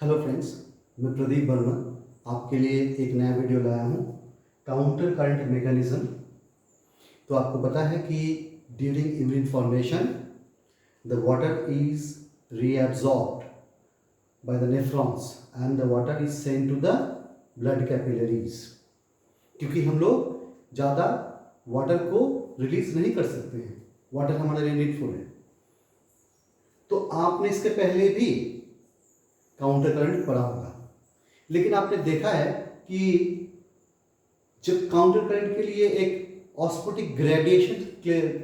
Hello friends, मैं प्रदीप वर्मा आपके लिए एक नया वीडियो लाया हूँ काउंटर करंट मैकेनिज्म। तो आपको पता है कि during urine formation the water is reabsorbed by the nephrons and the water is sent to the blood capillaries. क्योंकि हम लोग ज़्यादा वाटर को रिलीज नहीं कर सकते हैं, वाटर हमारे लिए नीडफुल है। तो आपने इसके पहले भी काउंटर करंट पढ़ा होगा, लेकिन आपने देखा है कि जब काउंटर करंट के लिए एक ऑस्मोटिक ग्रेडिएशन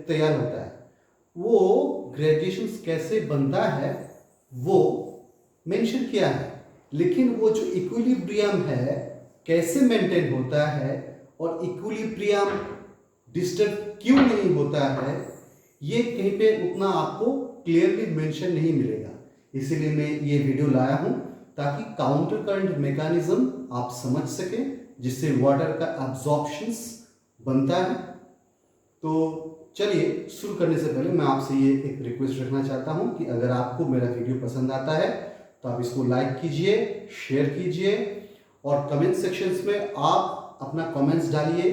तैयार होता है, वो ग्रेडिएशन कैसे बनता है वो मेंशन किया है, लेकिन वो जो इक्विलिब्रियम है कैसे मेंटेन होता है और इक्विलिब्रियम डिस्टर्ब क्यों नहीं होता है, ये कहीं पे उतना आपको क्लियरली मेंशन नहीं मिलेगा। इसीलिए मैं ये वीडियो लाया हूं ताकि काउंटर करंट मैकेनिज्म आप समझ सकें, जिससे वाटर का एब्जॉर्प्शंस बनता है। तो चलिए शुरू करने से पहले मैं आपसे ये एक रिक्वेस्ट रखना चाहता हूं कि अगर आपको मेरा वीडियो पसंद आता है तो आप इसको लाइक कीजिए, शेयर कीजिए और कमेंट सेक्शंस में आप अपना कमेंट्स डालिए।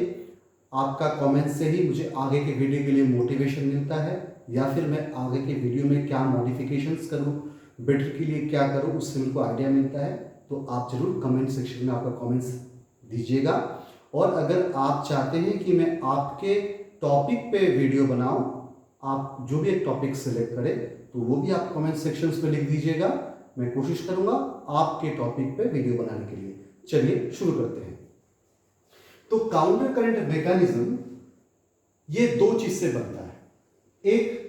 आपका कमेंट से ही मुझे आगे के वीडियो के लिए मोटिवेशन मिलता है, या फिर मैं आगे के वीडियो में क्या मॉडिफिकेशंस करूं, बेटर के लिए क्या करूं, उससे मेरे को आइडिया मिलता है। तो आप जरूर कमेंट सेक्शन में आपका कमेंट्स दीजिएगा। और अगर आप चाहते हैं कि मैं आपके टॉपिक पे वीडियो बनाऊं, आप जो भी एक टॉपिक सेलेक्ट करें तो वो भी आप कमेंट सेक्शंस में लिख दीजिएगा। मैं कोशिश करूंगा आपके टॉपिक पे वीडियो बनाने के लिए। चलिए शुरू करते हैं। तो काउंटर करंट मैकेनिज्म ये दो चीज से बनता है। एक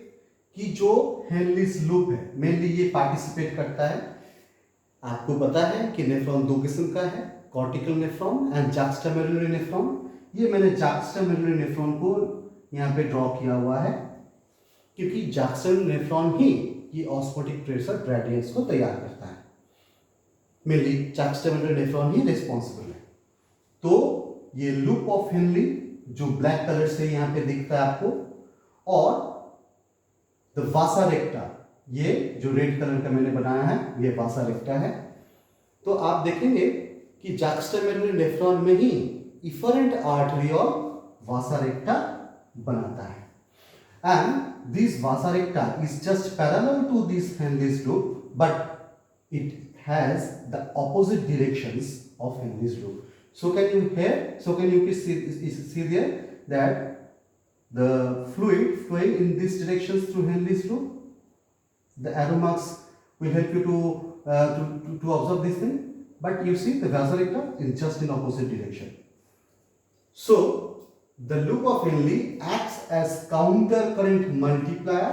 कि जो हेनलीज लूप है, मेनली ये पार्टिसिपेट करता है। आपको पता है कि नेफ्रॉन दो किस्म का है, कॉर्टिकल नेफ्रॉन एंड जक्स्टामेडुलरी नेफ्रॉन। ये मैंने जक्स्टामेडुलरी नेफ्रॉन को यहाँ पे ड्रॉ किया हुआ है क्योंकि जक्स्टामेडुलरी नेफ्रॉन ही ये ऑस्मोटिक प्रेशर ग्रेडियंट्स को तैयार करता है। मेनली जक्स्टामेडुलरी नेफ्रॉन ही रिस्पॉन्सिबल है। तो ये लूप ऑफ हेनली जो ब्लैक कलर से यहाँ पे दिखता है आपको, और द वासा रेक्टा, ये जो रेड कलर का मैंने बनाया है ये वासा रेक्टा है। तो आप देखेंगे कि जक्स्टामेडुलरी नेफ्रॉन में ही इफरेंट आर्टरी और वासा रेक्टा बनाता है। And this vasa recta is just parallel to this Henle's loop, but it has the opposite directions of Henry's loop. So can you see there that the fluid flowing in these directions through Henry's loop? The arrow marks will help you to observe this thing. But you see the vasa recta is just in opposite direction. So the loop of Henle acts as counter current multiplier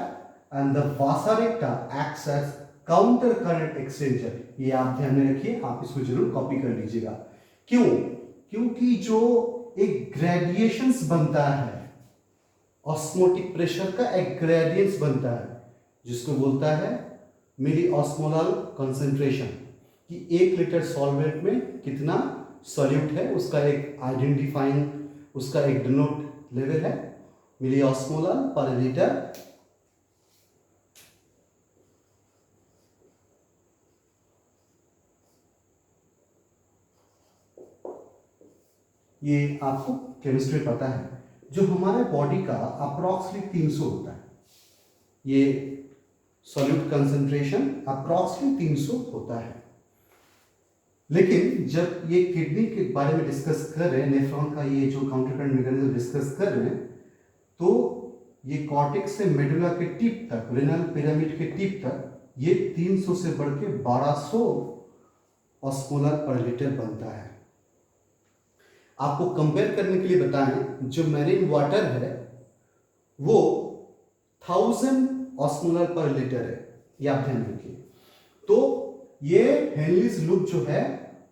and the vasa recta acts as counter current exchanger. ये आप ध्यान में रखिए, आप इसको जरूर copy कर लीजिएगा। क्यों? क्योंकि जो एक ग्रेडिएशंस बनता है, ऑस्मोटिक प्रेशर का एक ग्रेडियंस बनता है जिसको बोलता है मिली ऑस्मोलर कंसंट्रेशन, कि 1 लीटर सॉल्वेंट में कितना सॉल्यूट है, उसका एक आइडेंटिफाइंग, उसका एक डिनोट लेवल है मिली ऑस्मोलर पर लीटर। ये आपको केमिस्ट्री पता है, जो हमारे बॉडी का अप्रॉक्सीमेटली 300 होता है। ये सॉल्यूट कंसंट्रेशन अप्रॉक्सीमेटली 300 होता है। लेकिन जब ये किडनी के बारे में डिस्कस कर रहे हैं, नेफ्रॉन का ये जो काउंटर करंट मैकेनिज्म डिस्कस कर रहे हैं, तो ये कॉर्टेक्स से मेडुला के टिप तक, रेनल पिरामिड के टिप तक, ये 300 से बढ़ के 1200 ऑस्मोलर पर लीटर बनता है। आपको कंपेयर करने के लिए बताएं, जो मैरीन वाटर है वो 1000 ऑस्मोलर पर लीटर है, ये आप ध्यान रखिए। तो ये हेनलीज लूप जो है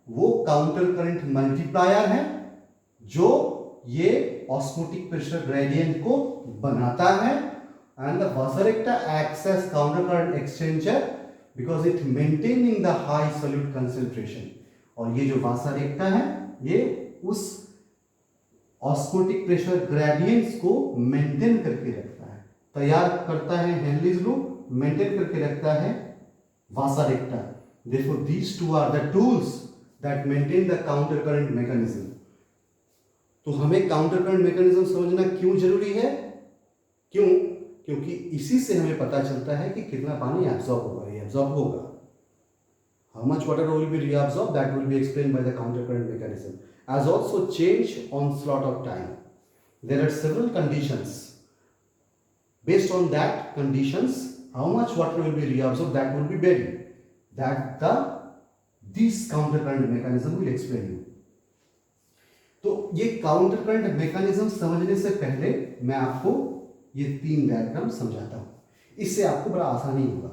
वो काउंटर करंट मल्टीप्लायर है, जो ये ऑस्मोटिक प्रेशर ग्रेडियंट को बनाता है। And the vasa recta acts as counter current exchanger because it maintaining the high solute concentration. और ये जो वासा रेक्टा है ये उस ऑस्मोटिक प्रेशर ग्रेडियंट्स को मेंटेन करके रखता है, तैयार करता है हेनलीज लूप, मेंटेन करके रखता है वासा रेक्टा, Therefore, these two are the tools that maintain the counter current mechanism. तो हमें काउंटर करंट मैकेनिज्म समझना क्यों जरूरी है? क्यों? क्योंकि इसी से हमें पता चलता है कि कितना पानी एब्जॉर्ब होगा, रीअब्जॉर्ब होगा. How much water will be reabsorbed, that will be explained by the counter current mechanism. As also change onslaught of time. There are several conditions. Based on that conditions, how much water will be reabsorbed, that will be varied. That this counter current mechanism will explain you. तो ये counter current mechanism समझने से पहले मैं आपको ये 3 diagram समझाता हूं. इससे आपको बड़ा आसानी होगा.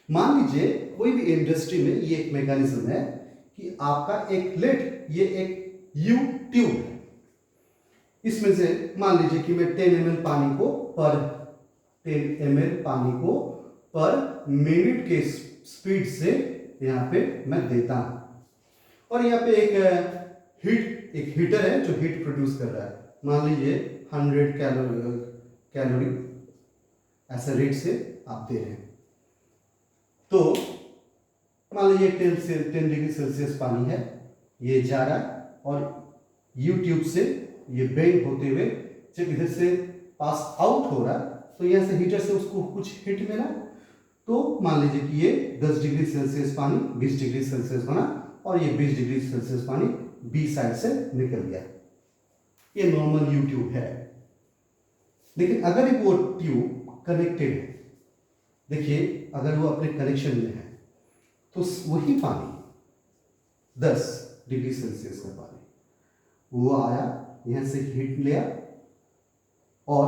मान लीजिए कोई भी इंडस्ट्री में ये एक मैकेनिज्म है कि आपका एक लेट, ये एक यू ट्यूब है. इसमें से मान लीजिए कि मैं 10 ml पानी को पर मिनट के स्पीड से यहाँ पे मैं देता हूं. और यहाँ पे एक हीटर है जो हीट प्रोड्यूस कर रहा है. मान लीजिए 100 कैलोरी ऐसे रेट से आप दे रहे हैं. तो मान लीजिए 10 डिग्री सेल्सियस पानी है, ये जा रहा है और यूट्यूब से ये बेंड होते हुए जब इधर से पास आउट हो रहा है तो यहाँ से हीटर से उसको कुछ हीट मिला. तो मान लीजिए कि ये 10 डिग्री सेल्सियस पानी 20 डिग्री सेल्सियस बना और ये 20 डिग्री सेल्सियस पानी बी साइड से निकल गया. ये नॉर्मल यू ट्यूब है. लेकिन अगर वो ट्यूब कनेक्टेड है, देखिए अगर वो अपने कनेक्शन में है तो वही पानी 10 डिग्री सेल्सियस का पानी वो आया, यहां से हीट लिया और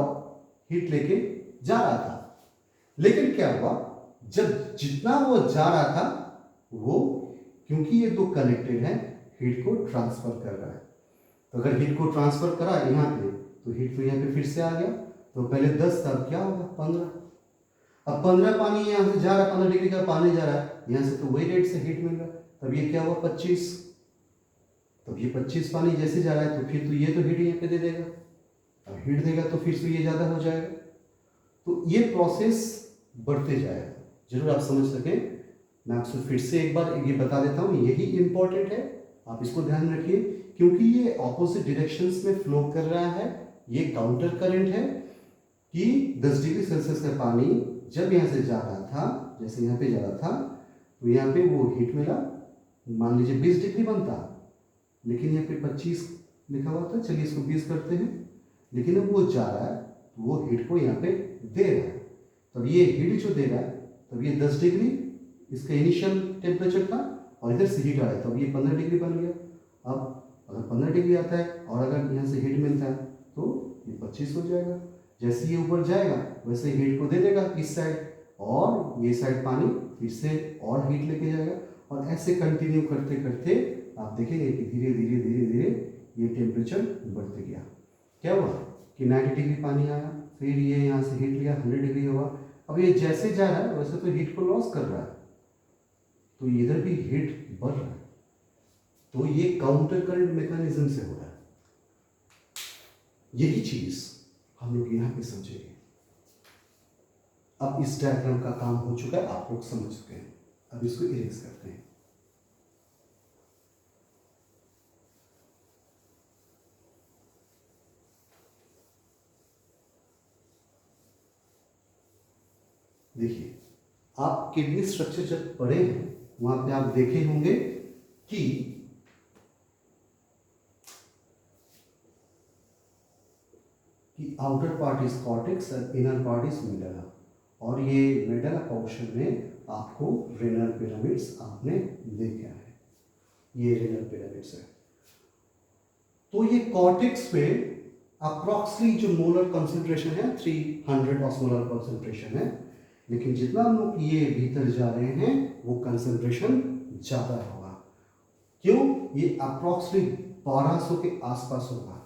हीट लेके जा रहा था. लेकिन क्या हुआ, जब जितना वो जा रहा था वो, क्योंकि ये दो कनेक्टेड है, हीट को ट्रांसफर कर रहा है. तो अगर हीट को ट्रांसफर करा यहाँ पे तो हीट तो यहाँ पे फिर से आ गया. तो पहले 10 था, अब क्या होगा 15. अब 15 पानी यहाँ से जा रहा है, 15 डिग्री का पानी जा रहा है, यहाँ से तो वही रेट से हीट मिल रहा है. तब ये क्या हुआ 25. तब ये 25 पानी जैसे जा रहा है तो फिर तो ये तो हीट यहाँ पे दे देगा. अब हीट देगा तो फिर से ये ज़्यादा हो जाएगा. तो ये प्रोसेस बढ़ते जाएगा. जरूर आप समझ सकें. मैं आपसे फिर से एक बार ये बता देता हूँ, यही इंपॉर्टेंट है, आप इसको ध्यान रखिए. क्योंकि ये ऑपोजिट डायरेक्शंस में फ्लो कर रहा है. ये काउंटर करंट है कि 10 डिग्री सेल्सियस का पानी जब यहाँ से जा रहा था, जैसे यहाँ पे जा रहा था, तो यहाँ पे वो हीट मिला. मान लीजिए 20 डिग्री बनता, लेकिन यहाँ पे 25 लिखा हुआ था, चलिए इसको 20 करते हैं. लेकिन अब वो जा रहा है तो वो हीट को यहाँ पे दे रहा है. तब ये हीट जो दे रहा है, तब ये 10 डिग्री इसका इनिशियल टेम्परेचर था और इधर से हीट आ रहा है, तब ये 15 डिग्री बन गया. अब अगर 15 डिग्री आता है और अगर यहाँ से हीट मिलता है तो ये 25 हो जाएगा. जैसे ये ऊपर जाएगा वैसे हीट को दे देगा इस साइड, और ये साइड पानी फिर से और हीट लेके जाएगा. और ऐसे कंटिन्यू करते करते आप देखेंगे कि धीरे धीरे धीरे धीरे ये टेम्परेचर बढ़ते गया. क्या हुआ कि 90 डिग्री पानी आया, फिर ये यहाँ से हीट लिया, 100 डिग्री हुआ. अब ये जैसे जा रहा है वैसे तो हीट को लॉस कर रहा है, तो इधर भी हीट बढ़ रहा है. तो ये काउंटर करंट मैकेनिज्म से हो रहा है. यही चीज हम लोग यहाँ पे समझेंगे. अब इस डायग्राम का काम हो चुका है, आप लोग समझ चुके हैं. अब इसको इरेज करते हैं. देखिए, आप किडनी स्ट्रक्चर जब पढ़े हैं वहां पे आप देखे होंगे कि आउटर पार्ट इज कॉर्टेक्स और इनर पार्ट इज मेडुला. और ये मेडुला पोर्शन में आपको रेनल पिरामिड्स आपने देखा है. ये रेनल पिरामिड्स है. तो ये कॉर्टेक्स पे अप्रॉक्सिमेटली जो मोलर कंसंट्रेशन है 300 ऑस्मोलर कंसंट्रेशन है. लेकिन जितना हम लोग ये भीतर जा रहे हैं वो कंसंट्रेशन ज़्यादा होगा. क्यों? ये अप्रॉक्सिमेटली 1200 के आसपास होगा.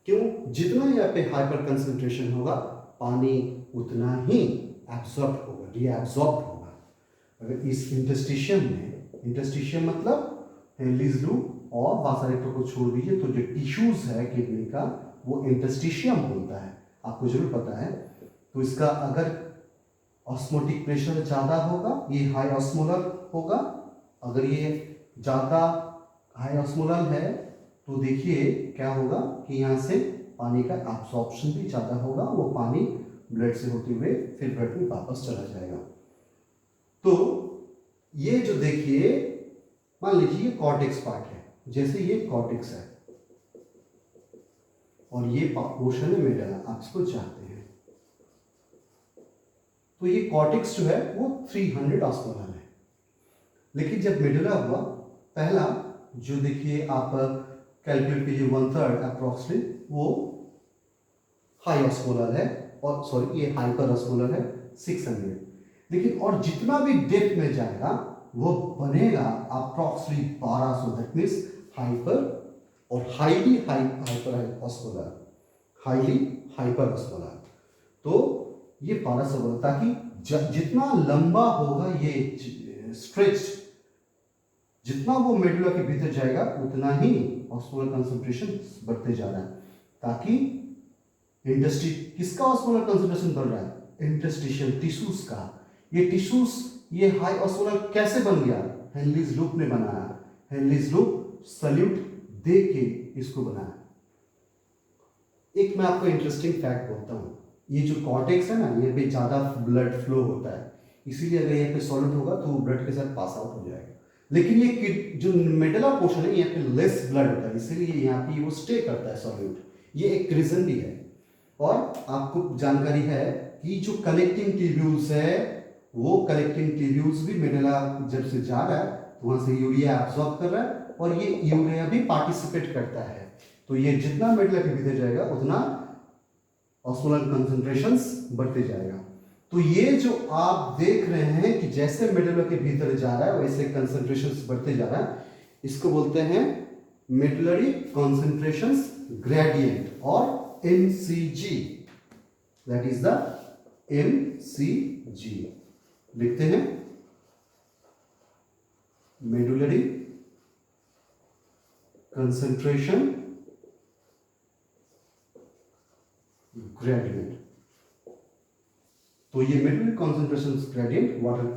क्यों? जितना यहाँ पे हाइपर कंसंट्रेशन होगा पानी उतना ही एब्जॉर्ब होगा, रीएब्जॉर्ब होगा. अगर इस इंटरस्टिशियम में, इंटरस्टिशियम मतलब हेनलीज लूप और वासारेक्टो को छोड़ दीजिए, तो जो टिश्यूज है किडनी का वो इंटरस्टिशियम होता है. आपको जरूर पता है. तो इसका अगर ऑस्मोटिक प्रेशर ज़्यादा होगा, ये हाई ऑस्मोलर होगा, अगर ये ज़्यादा हाई ऑस्मोलर है तो देखिए क्या होगा कि यहाँ से पानी का एब्जॉर्प्शन भी ज़्यादा होगा, वो पानी ब्लड से होते हुए फिर ब्लड में वापस चला जाएगा। तो ये जो देखिए, मान लीजिए ये कॉर्टेक्स पार्ट है, जैसे ये कॉर्टेक्स है और ये पोर्शन है मेडुला, आप इसको चाहते हैं। तो ये कॉर्टेक्स जो है वो 300 ऑस्मोलर है, लेकिन जब मेडुला हुआ पहला, जो देखिए आप कैलकुलेट कीजिए 1/3 अप्रोक्सीमेटली, वो हाई ऑस्मोलर है, और सॉरी ये हाइपर ऑस्मोलर है 600। लेकिन और जितना भी डेप्थ में जाएगा वो बनेगा अप्रोक्सीमेटली 1200, दैट मीन्स हाइपर और highly hyper osmolar, highly hyper osmolar. तो ये 1200 बना, ताकि जितना लंबा होगा ये स्ट्रेच, जितना वो मेडुला के भीतर जाएगा उतना ही ऑस्मोलर कंसंट्रेशन बढ़ते जा रहा है, ताकि इंटस्टी किसका ऑस्मोलर कंसंट्रेशन बढ़ रहा है, इंटरस्टिशियल टिश्यूज का। ये टिश्यूज ये हाई ऑस्मोलर कैसे बन गया, हेनलीज लूप ने बनाया, हेनलीज लूप सल्यूट दे के इसको बनाया। एक मैं आपको इंटरेस्टिंग फैक्ट बोलता हूँ, ये जो कॉर्टेक्स है ना, ये पे ज़्यादा ब्लड फ्लो होता है, इसीलिए अगर यहाँ पे सॉलिड होगा तो वो ब्लड के साथ पास आउट हो जाएगा। लेकिन ये जो मेडुला पोर्शन है यहाँ पे लेस ब्लड होता है, इसीलिए यहाँ पे वो स्टे करता है सॉल्यूट, ये एक रीजन भी है। और आपको जानकारी है कि जो कलेक्टिंग ट्यूब्यूल्स है, वो कलेक्टिंग ट्यूब्यूल्स भी मेडुला जब से जा रहा है तो वहाँ से यूरिया एब्जॉर्ब कर रहा है, और ये यूरिया भी पार्टिसिपेट करता है। तो ये जितना मेडुला के भीतर जाएगा उतना ऑस्मोलर कंसंट्रेशंस बढ़ते जाएगा। तो ये जो आप देख रहे हैं कि जैसे मेडुला के भीतर जा रहा है वैसे कंसंट्रेशंस बढ़ते जा रहा है, इसको बोलते हैं मेडुलरी कंसंट्रेशंस ग्रेडियंट और MCG, that is the MCG लिखते हैं, मेडुलरी कंसंट्रेशन ग्रेडियंट। तो ये medullary concentration gradient water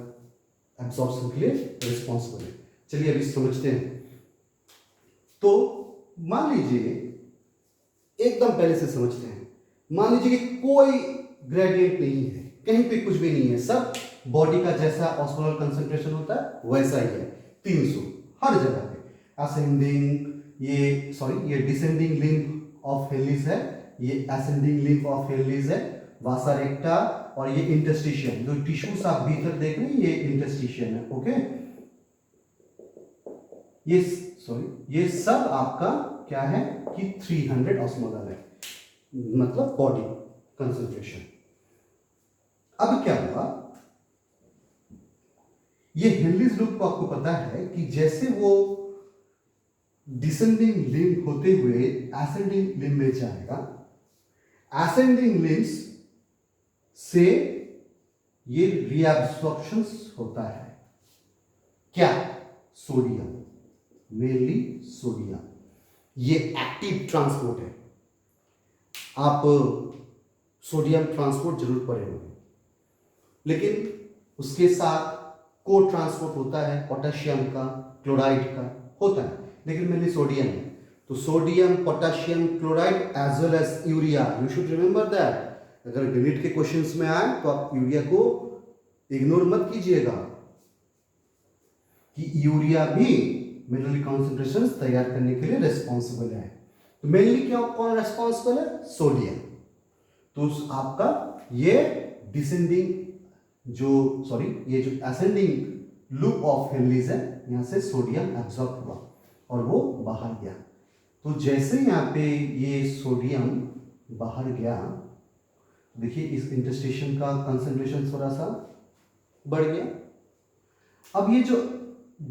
absorption के लिए रिस्पॉन्सिबल है। चलिए अभी समझते हैं। तो मान लीजिए, एकदम पहले से समझते हैं, मान लीजिए कि कोई ग्रेडियंट नहीं है, कहीं पे कुछ भी नहीं है, सब बॉडी का जैसा ऑस्मोलर कंसंट्रेशन होता है वैसा ही है, 300 हर जगह पे। असेंडिंग ये डिसेंडिंग लिम्फ ऑफ हेनलीज है, ये असेंडिंग लिम्फ ऑफ हेनलीज है, वासा रेक्टा, और ये इंटरस्टिशियम, जो टिश्यूज आप भीतर देख रहे हैं ये इंटरस्टिशियम है, ओके। ये सब आपका क्या है कि 300 ऑस्मोलर है, मतलब बॉडी कंसंट्रेशन। अब क्या हुआ, ये हेनलीज लूप को आपको पता है कि जैसे वो डिसेंडिंग लिम्फ होते हुए असेंडिंग लिम्फ में जाएगा, असेंडिंग लिम्फ्स से ये रीअब्सॉर्प्शन होता है, क्या, सोडियम, मेनली सोडियम, ये एक्टिव ट्रांसपोर्ट है। आप सोडियम ट्रांसपोर्ट जरूर पढ़े होंगे, लेकिन उसके साथ को ट्रांसपोर्ट होता है पोटेशियम का, क्लोराइड का होता है, लेकिन मेनली सोडियम है। तो sodium, potassium chloride as well as urea, you should remember that. अगर गणित के क्वेश्चंस में आए तो आप यूरिया को इग्नोर मत कीजिएगा कि यूरिया भी मिनरल कॉन्सेंट्रेशन तैयार करने के लिए रिस्पॉन्सिबल है। तो मेनली क्या कौन रिस्पॉन्सिबल है, सोडियम। तो आपका ये डिसेंडिंग ये जो असेंडिंग लूप ऑफ हेनलीज है, यहां से सोडियम एब्जॉर्ब हुआ और वो बाहर गया। तो जैसे यहाँ पे ये सोडियम बाहर गया, देखिए इस इंटरस्टिशियम का कंसंट्रेशन थोड़ा सा बढ़ गया। अब ये जो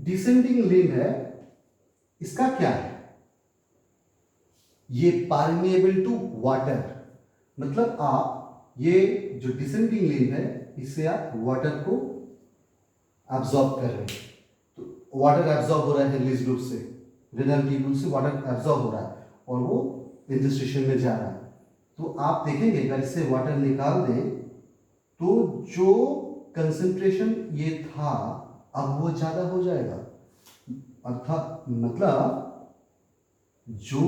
डिसेंडिंग लिम्फ है, इसका क्या है, ये परमेएबल टू वाटर, मतलब आप ये जो डिसेंडिंग लिम्फ है इससे आप वाटर को एब्जॉर्ब कर रहे हैं। तो वाटर एब्जॉर्ब हो रहा है हेनलीज लूप से, रेनल ट्यूब्यूल से वाटर एब्जॉर्ब हो रहा है और वो इंटरस्टिशियम में जा रहा है। तो आप देखेंगे अगर इससे वाटर निकाल दें तो जो कंसंट्रेशन ये था अब वो ज़्यादा हो जाएगा, अर्थात मतलब जो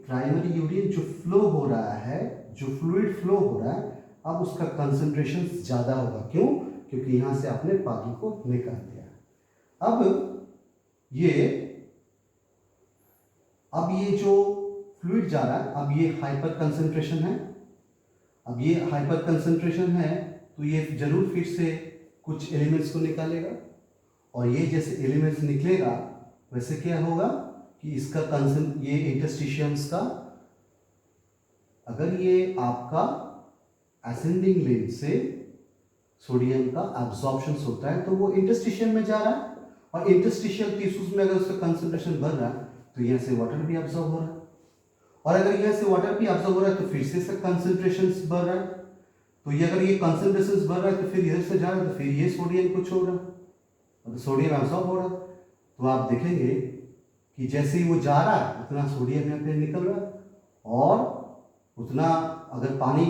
प्राइमरी यूरिन जो फ्लो हो रहा है, जो फ्लूइड फ्लो हो रहा है, अब उसका कंसंट्रेशन ज़्यादा होगा। क्यों? क्योंकि यहाँ से आपने पानी को निकाल दिया। अब ये जो फ्लूइड जा रहा है, अब ये हाइपर कंसंट्रेशन है। अब ये हाइपर कंसंट्रेशन है तो ये जरूर फिर से कुछ एलिमेंट्स को निकालेगा, और ये जैसे एलिमेंट्स निकलेगा वैसे क्या होगा कि इसका ये इंटरस्टिशियम्स का, अगर ये आपका असेंडिंग लिंब से सोडियम का एब्जॉर्प्शन होता है तो वो इंटरस्टिशियम में जा रहा है, और इंटरस्टिशियल टिश्यूज में अगर उसका कंसंट्रेशन बढ़ रहा है तो यहाँ से वाटर भी एब्जॉर्ब हो रहा है, और अगर यहाँ से वाटर भी एब्जॉर्ब हो रहा है तो फिर से इसका कंसंट्रेशन बढ़ रहा है। तो ये अगर ये कंसंट्रेशन बढ़ रहा है तो फिर इधर से जा रहा है तो फिर ये सोडियम को छोड़ रहा है, तो सोडियम एब्जॉर्ब हो रहा है। तो आप देखेंगे कि जैसे ही वो जा रहा है उतना सोडियम यहाँ पे निकल रहा है, और उतना अगर पानी,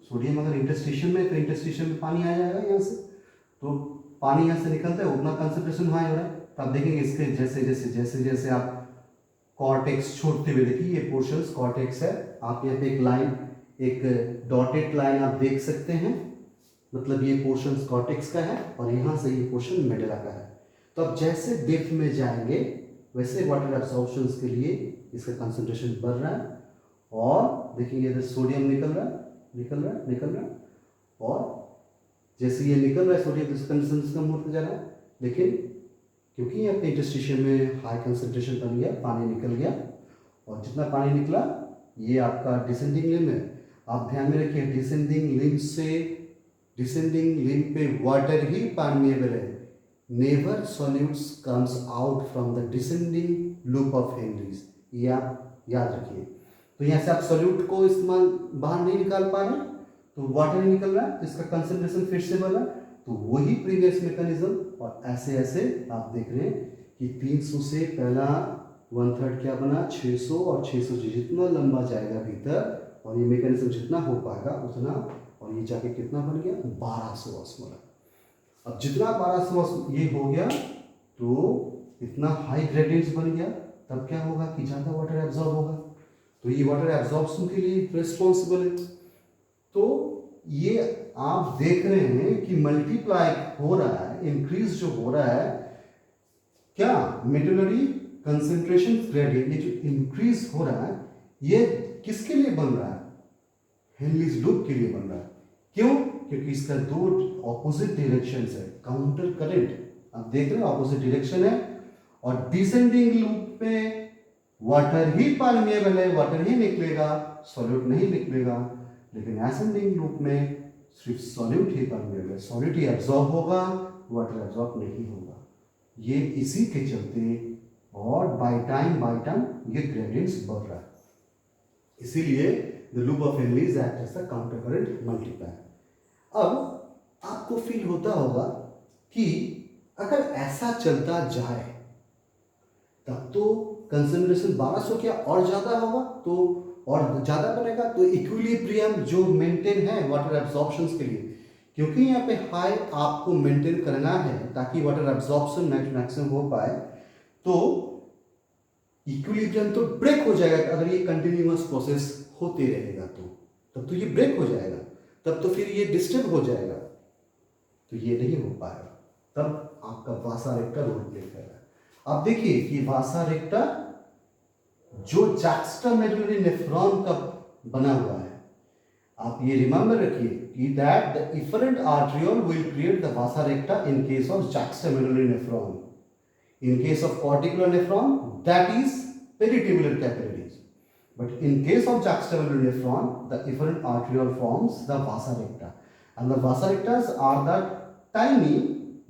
सोडियम अगर इंटरस्टिशियम में तो इंटरस्टिशियम में पानी आ जाएगा यहाँ से, तो पानी यहाँ से निकलता है, उतना कंसंट्रेशन हाई हो रहा है। तो आप देखेंगे इसके जैसे जैसे जैसे जैसे आप कॉर्टेक्स छोड़ते हुए, देखिए ये पोर्शंस कॉर्टेक्स है, आप यहाँ पे एक लाइन, एक डॉटेड लाइन आप देख सकते हैं, मतलब ये पोर्शंस कॉर्टेक्स का है और यहाँ से ये पोर्शन मेडुला का है। तो अब जैसे डेप्थ में जाएंगे वैसे वाटर एब्सॉर्प्शन के लिए इसका कंसंट्रेशन बढ़ रहा है, और देखिए इधर सोडियम निकल रहा है, निकल रहा है, निकल रहा है, और जैसे ये निकल रहा है सोडियम कंसंट्रेशन कम होता जा रहा है। लेकिन क्योंकि यहाँ पे इंटरस्टिशियम में हाई कंसंट्रेशन बन गया, पानी निकल गया, और जितना पानी निकला ये आपका डिसेंडिंग लिम्ब है। आप ध्यान में रखिए डिसेंडिंग लिम्ब से, डिसेंडिंग लिम्ब पे वाटर ही परमेएबल है। Never solutes comes out from the descending loop of Henrys, ये आप याद रखिए। तो यहाँ से आप सॉल्यूट को इस्तेमाल बाहर नहीं निकाल पा रहे, तो वाटर ही निकल रहा है, जिसका कंसंट्रेशन फिर से बढ़ रहा है। तो वही प्रीवियस मैकेनिज्म, और ऐसे ऐसे आप देख रहे हैं कि 300 से पहला 1/3 क्या बना 600, और 600 से जितना लंबा जाएगा भीतर और ये मैकेनिज्म जितना हो पाएगा उतना, और ये जाके कितना बन गया 1200 ऑस्मोलर। अब जितना 1200 ये हो गया तो इतना हाई ग्रेडियंट्स बन गया, तब क्या होगा कि ज़्यादा वाटर एब्जॉर्ब होगा, तो ये वाटर एब्जॉर्प्शन के लिए रिस्पॉन्सिबल है। तो ये आप देख रहे हैं कि मल्टीप्लाई हो रहा है, इंक्रीज जो हो रहा है, क्या मेडुलरी कंसंट्रेशन ग्रेडियंट, ये जो इंक्रीज हो रहा है ये किसके लिए बन रहा है? हेनरीज लूप के लिए बन रहा है। क्यों? क्योंकि इसका दो ऑपोजिट डायरेक्शंस है, काउंटर करंट आप देख रहे हैं, ऑपोजिट डायरेक्शन है, और डिसेंडिंग लूप में वाटर ही परमेएबल है, वाटर ही निकलेगा, सॉल्यूट नहीं निकलेगा। लेकिन असेंडिंग लूप में सिर्फ सॉल्यूट ही परमेएबल है, सॉल्यूट ही एब्जॉर्ब होगा, वाटर एब्जॉर्ब नहीं होगा। ये इसी के चलते, और बाय टाइम ये ग्रेडियंट्स बढ़ रहा है, इसीलिए the loop of Henle's act as the counter current multiplier. अब आपको फील होता होगा कि अगर ऐसा चलता जाए तब तो कंसंट्रेशन 1200 क्या और ज़्यादा होगा, तो और ज़्यादा बनेगा, तो इक्विलिब्रियम जो मेंटेन है वाटर एब्जॉर्प्शन के लिए, क्योंकि यहाँ पे हाई आपको मेंटेन करना है ताकि वाटर एब्जॉर्प्शन मैक्सिमम हो पाए, तो इक्विलिब्रियम तो ब्रेक हो जाएगा अगर ये कंटिन्यूअस प्रोसेस होते रहेगा, तो तब तो ये ब्रेक हो जाएगा, तब तो फिर ये डिस्टर्ब हो जाएगा, तो ये नहीं हो पाएगा, तब आपका वासा रेक्टा रोल प्ले कर रहा है। आप देखिए कि वासा रेक्टा जो जैक्स्ट्रामेडुलरी नेफ्रॉन का बना हुआ है, आप ये रिमेंबर रखिए कि that the efferent arteriole will create the vasa recta in case of juxtamedullary nephron. In case of corticular nephron, that is peritubular capillaries. But in case of juxtamedullary nephron, the efferent arteriole forms the vasa recta. And the vasa rectas are the tiny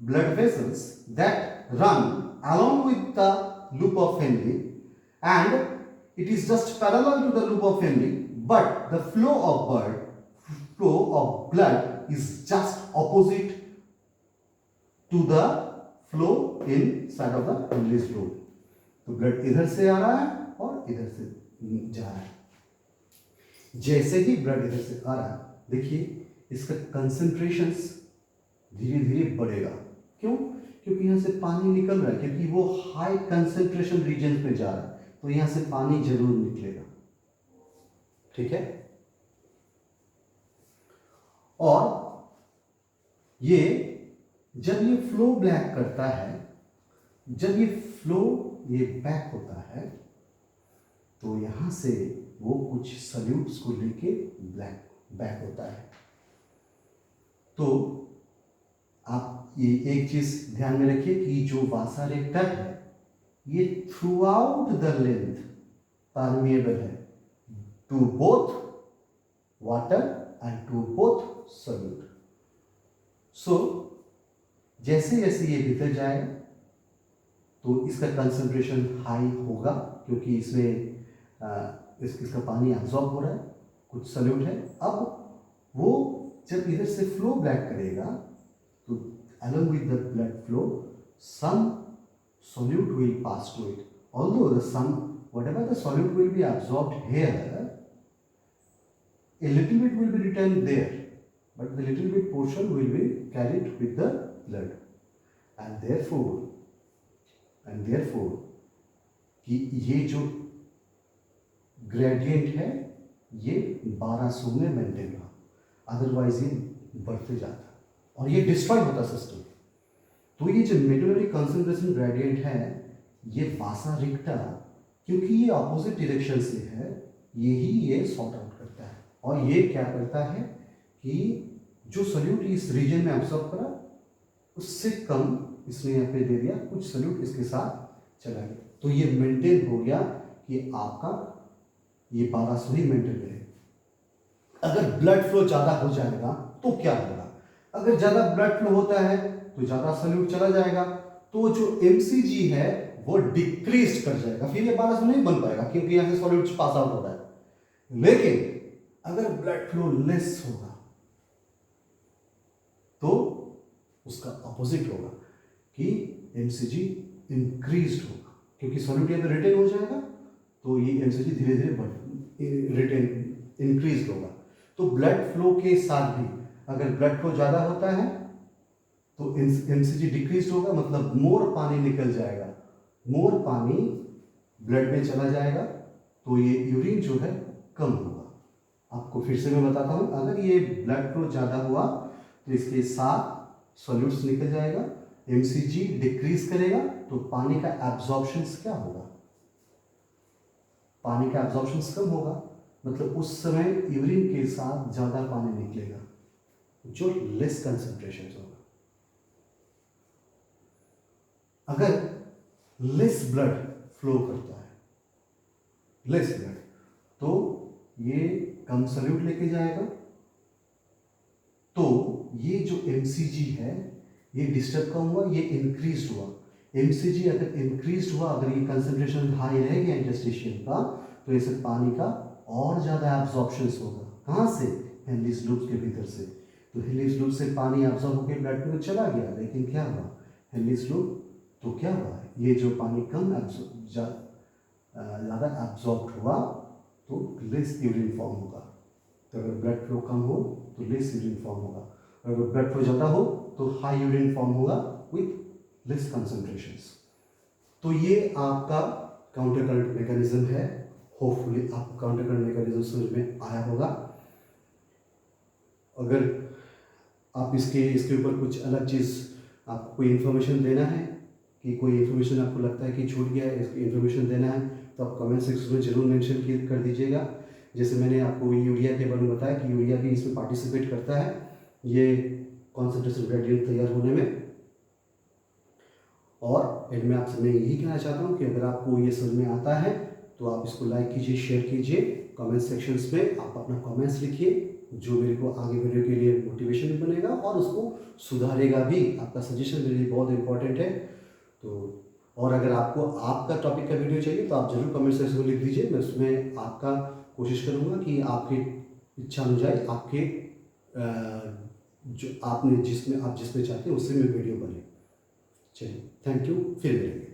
blood vessels that run along with the loop of Henle, and it is just parallel to the loop of Henle, but the flow of blood is just opposite to the flow in side of the Henrys loop. तो blood इधर से आ रहा है और इधर से जा रहा है। जैसे ही ब्लड इधर से आ रहा है, देखिए इसका कंसंट्रेशंस धीरे धीरे बढ़ेगा। क्यों? क्योंकि यहाँ से पानी निकल रहा है, क्योंकि वो हाई कंसेंट्रेशन रीजन पे जा रहा है, तो यहाँ से पानी जरूर निकलेगा। ठीक है। और ये जब ये फ्लो बैक करता है, जब ये फ्लो ये बैक होता है, तो यहां से वो कुछ सल्यूट्स को लेके बैक होता है। तो आप ये एक चीज ध्यान में रखिए कि जो वासा रेक्टा है ये throughout the length permeable है to both water and to both solute. So जैसे जैसे ये भीतर जाएगा तो इसका कंसंट्रेशन हाई होगा, क्योंकि इसमें इसका पानी एब्जॉर्ब हो रहा है, कुछ सॉल्यूट है। अब वो जब इधर से फ्लो बैक करेगा तो along with the blood flow some solute will pass to it, although whatever the solute will be absorbed here, a little bit will be returned there, but the little bit portion will be carried with the blood, and therefore कि ये जो gradient है ये 1200 में maintain रहा, otherwise ये बढ़ते जाता और ये डिस्ट्रॉय होता सिस्टम। तो ये जो मेडुलरी कंसंट्रेशन ग्रेडियंट है ये वासा रिक्टा, क्योंकि ये ऑपोजिट डायरेक्शन से है, यही ये सॉर्ट आउट करता है। और ये क्या करता है कि जो सॉल्यूट इस रीजन में एब्सॉर्ब करा उससे कम इसने यहाँ पे दे दिया, कुछ सॉल्यूट इसके साथ चला गया, तो ये मेंटेन हो गया कि आपका ये 1200 ही मेंटेन रहे। अगर ब्लड फ्लो ज़्यादा हो जाएगा तो क्या होगा? अगर ज़्यादा ब्लड फ्लो होता है तो ज़्यादा सॉल्यूट चला जाएगा, तो जो MCG है वो डिक्रीज कर जाएगा, फिर ये 1200 नहीं बन पाएगा क्योंकि यहाँ से सॉल्यूट पास आउट हो रहा है। लेकिन अगर ब्लड फ्लो लेस होगा तो उसका ऑपोजिट होगा कि MCG इंक्रीज होगा, क्योंकि सॉल्यूट यहाँ पे रिटेन हो जाएगा तो ये MCG धीरे धीरे रिटेन इंक्रीज होगा। तो ब्लड फ्लो के साथ भी अगर ब्लड फ्लो ज़्यादा होता है तो MCG डिक्रीज होगा, मतलब मोर पानी निकल जाएगा, मोर पानी ब्लड में चला जाएगा, तो ये यूरिन जो है कम होगा। आपको फिर से मैं बताता हूँ, अगर ये ब्लड फ्लो ज़्यादा हुआ तो इसके साथ सॉल्यूट्स निकल जाएगा, MCG डिक्रीज करेगा, तो पानी का एब्जॉर्प्शन क्या होगा? पानी का एब्जॉर्प्शन कम होगा, मतलब उस समय यूरिन के साथ ज़्यादा पानी निकलेगा जो लेस कंसंट्रेशन होगा। अगर लेस ब्लड फ्लो करता है, लेस ब्लड, तो ये कम सॉल्यूट लेके जाएगा, तो ये जो MCG है ये डिस्टर्ब कम हुआ, ये इंक्रीज हुआ। MCG अगर इंक्रीज हुआ, अगर ये कंसंट्रेशन हाई रह गया इंटरस्टिशियल का, तो इससे पानी का और ज़्यादा एब्जॉर्प्शन होगा। कहाँ से? हेनरीज लूप के भीतर से। तो हेनरीज लूप से पानी एब्जॉर्ब होकर ब्लड में चला गया, लेकिन क्या हुआ? हेनरीज लूप तो क्या हुआ? ये जो पानी कम ज़्यादा एब्जॉर्ब हुआ तो लेस यूरिन फॉर्म होगा। तो अगर ब्लड फ्लो कम हो तो लेस यूरिन फॉर्म होगा, और अगर ब्लड फ्लो ज़्यादा हो तो हाई यूरिन फॉर्म होगा विथ लेस कंसंट्रेशंस। तो ये आपका काउंटर करंट मैकेनिज्म है। होपफुली आपको काउंटर करंट मैकेनिज्म समझ में आया होगा। अगर आप इसके ऊपर कुछ अलग चीज़, आपको कोई इन्फॉर्मेशन देना है, कि कोई इन्फॉर्मेशन आपको लगता है कि छूट गया है, इसकी इन्फॉर्मेशन देना है, तो आप कमेंट सेक्शन में जरूर मेंशन कर दीजिएगा। जैसे मैंने आपको यूरिया के बारे में बताया कि यूरिया भी इसमें पार्टिसिपेट करता है ये कॉन्सेंट्रेशन ग्रेडियंट तैयार होने में। और एंड में आपसे मैं यही कहना चाहता हूँ कि अगर आपको ये समझ में आता है तो आप इसको लाइक कीजिए, शेयर कीजिए, कमेंट सेक्शंस में आप अपना कमेंट्स लिखिए, जो मेरे को आगे वीडियो के लिए मोटिवेशन भी बनेगा और उसको सुधारेगा भी। आपका सजेशन मेरे लिए बहुत इंपॉर्टेंट है। तो और अगर आपको आपका टॉपिक का वीडियो चाहिए तो आप जरूर कमेंट सेक्शन में लिख दीजिए, मैं उसमें आपका कोशिश करूँगा कि आपकी इच्छा अनुसार आपके जो आपने जिसमें चाहते हैं उससे में वीडियो बने। चलिए, थैंक यू, फिर मिलेंगे।